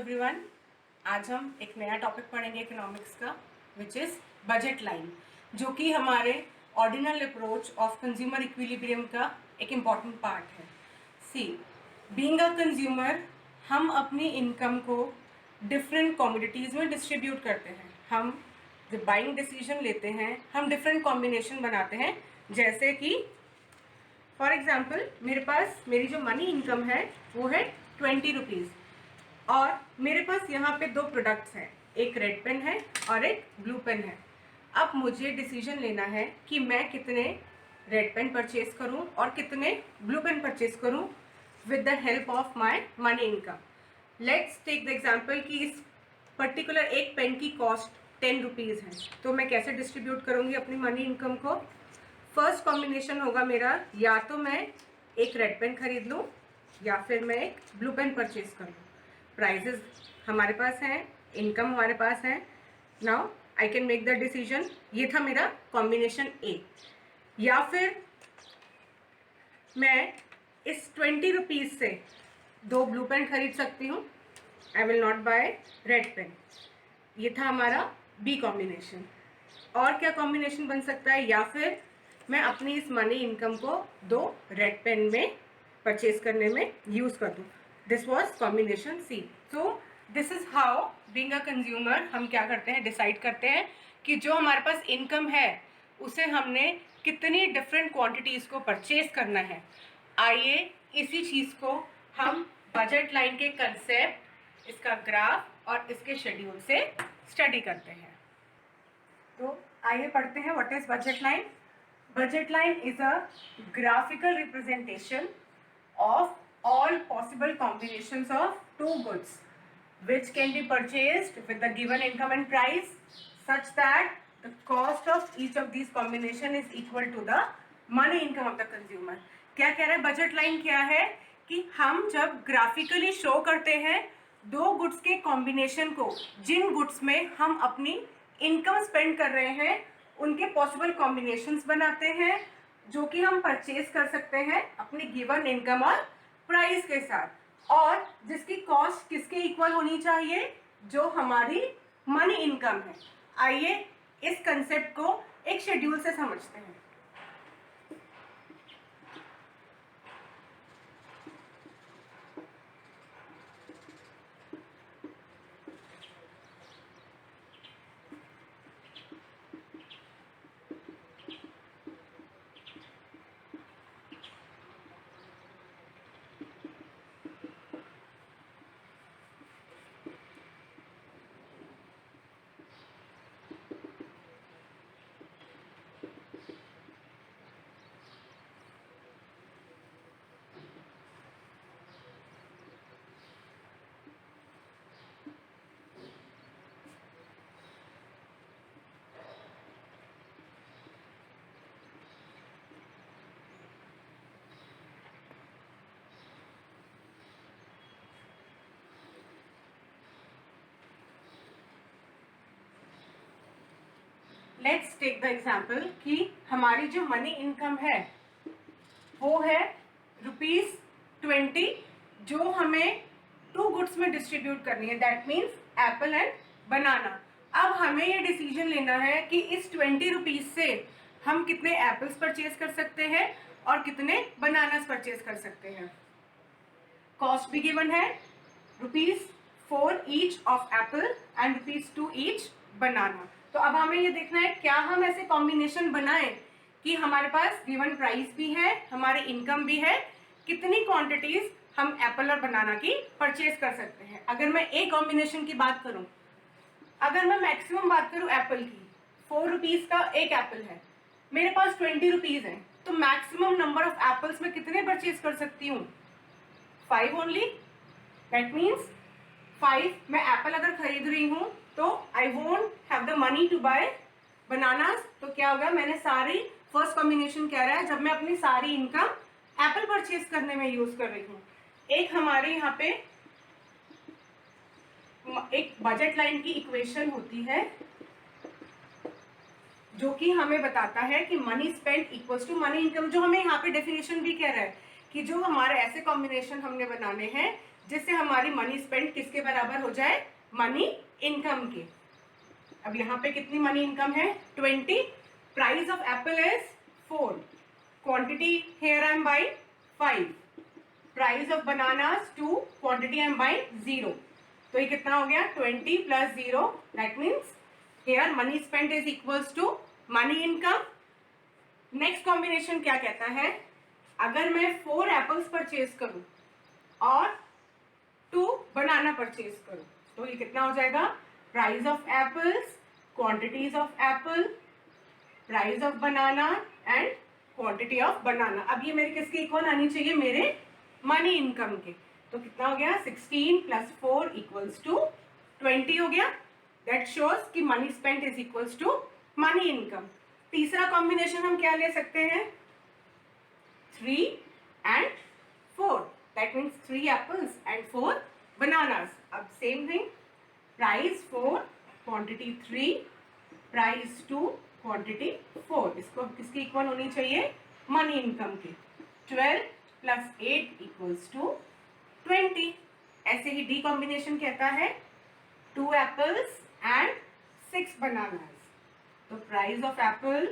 Everyone, आज हम एक नया टॉपिक पढ़ेंगे इकोनॉमिक्स का, विच इज़ बजट लाइन, जो कि हमारे ordinal approach of consumer equilibrium का एक इम्पॉर्टेंट पार्ट है। सी, बीइंग अ कंज्यूमर, हम अपनी इनकम को डिफरेंट कमोडिटीज़ में डिस्ट्रीब्यूट करते हैं। हम जब बाइंग डिसीजन लेते हैं, हम डिफरेंट कॉम्बिनेशन बनाते हैं। जैसे कि फॉर एग्जाम्पल, मेरे पास मेरी जो मनी इनकम है वो है 20 रुपीज़, और मेरे पास यहाँ पे दो प्रोडक्ट्स हैं, एक रेड पेन है और एक ब्लू पेन है। अब मुझे डिसीजन लेना है कि मैं कितने रेड पेन परचेज करूँ और कितने ब्लू पेन परचेज करूँ with the help of my money income. Let's take the example कि इस पर्टिकुलर एक पेन की कॉस्ट 10 रुपीज़ है, तो मैं कैसे डिस्ट्रीब्यूट करूँगी अपनी मनी इनकम को। फर्स्ट कॉम्बिनेशन होगा मेरा, या तो मैं एक रेड पेन खरीद लूँ या फिर मैं एक ब्लू पेन परचेज कर लूँ। प्राइजेस हमारे पास हैं, इनकम हमारे पास है। Now I can make the decision. ये था मेरा कॉम्बिनेशन ए। या फिर मैं इस 20 रुपीज़ से दो ब्लू पेन खरीद सकती हूँ। I will not buy red pen. ये था हमारा बी कॉम्बिनेशन। और क्या कॉम्बिनेशन बन सकता है? या फिर मैं अपनी इस मनी इनकम को दो रेड पेन में परचेज करने में यूज़ कर दूँ। This was combination C. So this is how being a consumer हम क्या करते हैं, डिसाइड करते हैं कि जो हमारे पास इनकम है उसे हमने कितनी डिफरेंट क्वांटिटीज़ को परचेज करना है। आइए इसी चीज़ को हम बजट लाइन के कंसेप्ट, इसका ग्राफ और इसके शेड्यूल से स्टडी करते हैं। तो आइए पढ़ते हैं what is budget line. Budget line is a graphical representation of all possible combinations of two goods which can be purchased with the given income and price such that the cost of each of these combination is equal to the money income of the consumer। क्या कह रहा है budget line? क्या है कि हम जब graphically show करते हैं दो गुड्स के कॉम्बिनेशन को, जिन गुड्स में हम अपनी इनकम स्पेंड कर रहे हैं उनके पॉसिबल कॉम्बिनेशंस बनाते हैं, जो कि हम परचेज कर सकते हैं अपनी गिवन इनकम और प्राइस के साथ, और जिसकी कॉस्ट किसके इक्वल होनी चाहिए? जो हमारी मनी इनकम है। आइए इस कंसेप्ट को एक शेड्यूल से समझते हैं। लेट्स टेक द एग्जाम्पल कि हमारी जो मनी इनकम है वो है ₹20, जो हमें टू गुड्स में डिस्ट्रीब्यूट करनी है, दैट मीन्स एप्पल एंड बनाना। अब हमें ये डिसीजन लेना है कि इस 20 रुपीज़ से हम कितने एप्पल्स परचेज कर सकते हैं और कितने बनानास परचेज कर सकते हैं। कॉस्ट भी गिवन है, ₹4 each of apple and ₹2 each banana. तो अब हमें ये देखना है क्या हम ऐसे कॉम्बिनेशन बनाएं कि हमारे पास गिवन प्राइस भी है, हमारी इनकम भी है, कितनी क्वांटिटीज हम एप्पल और बनाना की परचेज कर सकते हैं। अगर मैं एक कॉम्बिनेशन की बात करूं, अगर मैं मैक्सिमम बात करूं एप्पल की, 4 रुपीज का एक एप्पल है, मेरे पास 20 रुपीज है, तो मैक्सिमम नंबर ऑफ एप्पल्स में कितने परचेज कर सकती हूँ? 5 ओनली। दैट मीन्स 5 मैं एप्पल अगर खरीद रही हूँ तो I won't have the money to buy bananas. तो क्या होगा, मैंने सारी, फर्स्ट कॉम्बिनेशन कह रहा है जब मैं अपनी सारी इनकम एप्पल परचेज करने में यूज कर रही हूँ। एक हमारे यहाँ पे एक बजट लाइन की इक्वेशन होती है जो कि हमें बताता है कि money spent equals to money income, जो हमें यहाँ पे डेफिनेशन भी कह रहा है कि जो हमारे ऐसे कॉम्बिनेशन हमने बनाने हैं जिससे हमारी मनी स्पेंड किसके बराबर हो जाए, मनी इनकम के। अब यहाँ पे कितनी मनी इनकम है, 20। Price of apple is 4, quantity here I am buying 5, price of bananas 2, quantity I am buying 0। तो ये कितना हो गया, 20 + 0, that means here money spend is equals to money income. Next combination क्या कहता है, अगर मैं 4 एप्पल्स परचेज करूं और 2 बनाना परचेज करूं तो ये कितना हो जाएगा, price of apples, quantities of Apple, price of banana and quantity of बनाना। अब ये मेरे किसके इक्वल आनी चाहिए, मेरे मनी इनकम के। तो कितना हो गया, 16 + 4 = 20 हो गया। दैट शोज कि money spent is equals to money income. तीसरा कॉम्बिनेशन हम क्या ले सकते हैं, 3 and 4, that means 3 apples and 4 bananas। अब same thing, price 4, quantity 3, price 2, quantity 4। इसको किसकी इक्वल होनी चाहिए, मनी इनकम के। 12 + 8 = 20। ऐसे ही डी कॉम्बिनेशन कहता है 2 एप्पल्स एंड 6 बनानास। तो price of Apple,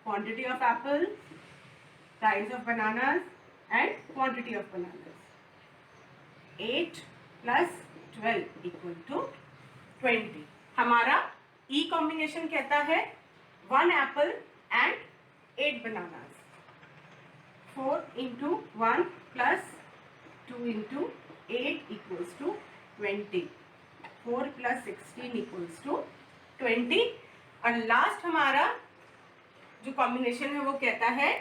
quantity of Apple, price of bananas and quantity of bananas. 8 + 12 = 20। हमारा ई कॉम्बिनेशन कहता है 1 एप्पल एंड 8 बनानास। 4 × 1 + 2 × 8 = 20। 4 + 16 = 20। और लास्ट हमारा जो कॉम्बिनेशन है वो कहता है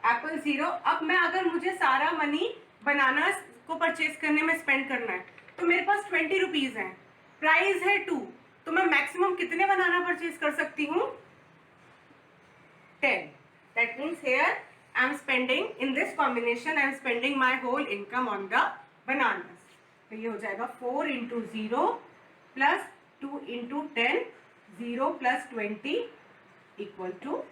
एप्पल 0। अब मैं अगर मुझे सारा मनी बनानास को परचेज करने में स्पेंड करना है तो मेरे पास 20 रुपीज है, प्राइस है 2, तो मैं मैक्सिमम कितने बनाना परचेज कर सकती हूँ, 10। That means here I am spending in this combination, I am spending my whole income on the bananas. तो ये हो जाएगा 4 × 0 + 2 × 10, 0 + 20 =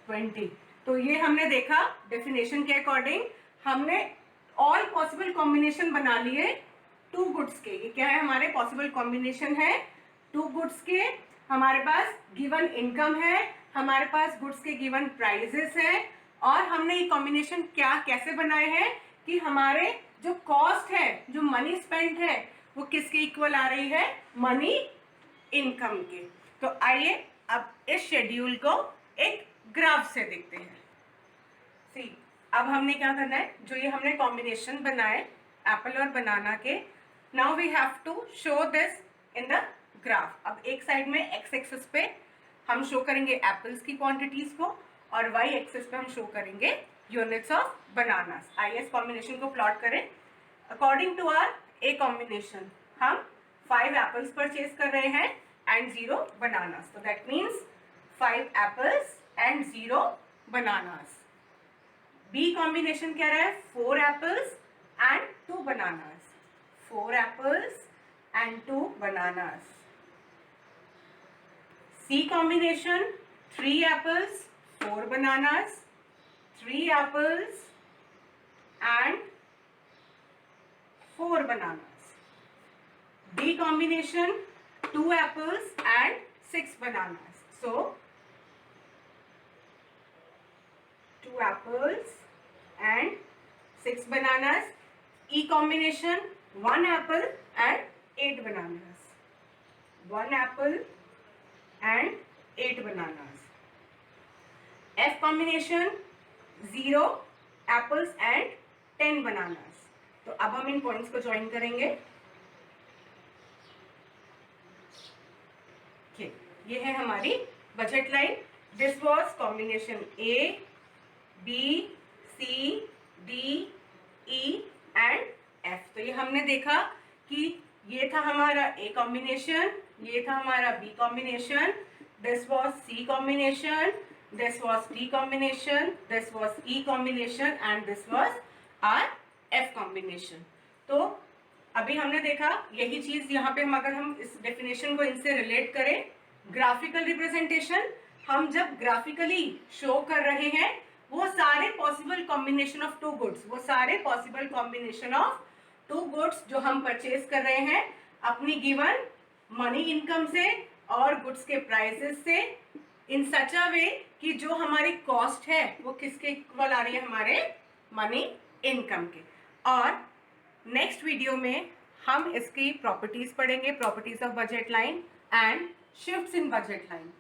20। तो ये हमने देखा डेफिनेशन के अकॉर्डिंग, हमने ऑल पॉसिबल कॉम्बिनेशन बना लिए 2 गुड्स के। ये क्या है, हमारे पॉसिबल कॉम्बिनेशन है 2 गुड्स के। हमारे पास गिवन इनकम है, हमारे पास गुड्स के गिवन प्राइजेस है, और हमने ये कॉम्बिनेशन क्या कैसे बनाए हैं कि हमारे जो कॉस्ट है, जो मनी स्पेंड है, वो किसके इक्वल आ रही है, मनी इनकम के। तो आइए अब इस शेड्यूल को एक ग्राफ से देखते हैं। सी, अब हमने क्या करना है, जो ये हमने कॉम्बिनेशन बनाए एप्पल और बनाना के, now we have to show this in the graph. अब एक साइड में एक्स एक्सिस पे हम शो करेंगे एप्पल्स की क्वांटिटीज को, और वाई एक्सिस पे हम शो करेंगे यूनिट्स ऑफ बनानास। आइए इस कॉम्बिनेशन को प्लॉट करें। According to our A combination हम 5 एप्पल्स परचेज कर रहे हैं एंड 0 बनानास। तो that means 5 apples and 0 bananas. B combination कह रहा है 4 apples and 2 bananas. 4 apples and 2 bananas. C combination 3 apples, 4 bananas, 3 apples and 4 bananas. D combination 2 apples and 6 bananas. So 2 apples and 6 bananas. E combination 1 apple and 8 bananas. 1 apple and 8 bananas. F combination 0 apples and 10 bananas. तो अब हम इन points को join करेंगे। ये है हमारी budget line. This was combination A, B, C, D, E and F। तो ये हमने देखा कि ये था हमारा A कॉम्बिनेशन, ये था हमारा B combination, this was C combination, this was D combination, this was E combination and this was our F combination. तो अभी हमने देखा यही चीज यहाँ पे, हम अगर हम इस डेफिनेशन को इनसे रिलेट करें, ग्राफिकल रिप्रेजेंटेशन, हम जब ग्राफिकली शो कर रहे हैं वो सारे पॉसिबल कॉम्बिनेशन ऑफ 2 गुड्स, वो सारे possible combination of two goods जो हम परचेज कर रहे हैं अपनी गिवन मनी इनकम से और गुड्स के प्राइसेस से, इन सच अ वे कि जो हमारी कॉस्ट है वो किसके इक्वल आ रही है, हमारे मनी इनकम के। और नेक्स्ट वीडियो में हम इसकी प्रॉपर्टीज पढ़ेंगे, properties of budget line and shifts in budget line.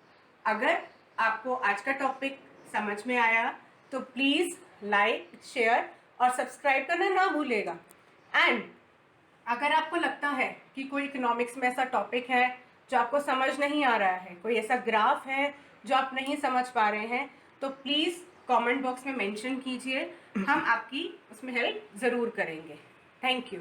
अगर आपको आज का टॉपिक समझ में आया तो प्लीज़ लाइक, शेयर और सब्सक्राइब करना ना भूलेगा। एंड अगर आपको लगता है कि कोई इकोनॉमिक्स में ऐसा टॉपिक है जो आपको समझ नहीं आ रहा है, कोई ऐसा ग्राफ है जो आप नहीं समझ पा रहे हैं, तो प्लीज़ कमेंट बॉक्स में मेंशन कीजिए, हम आपकी उसमें हेल्प ज़रूर करेंगे। Thank you.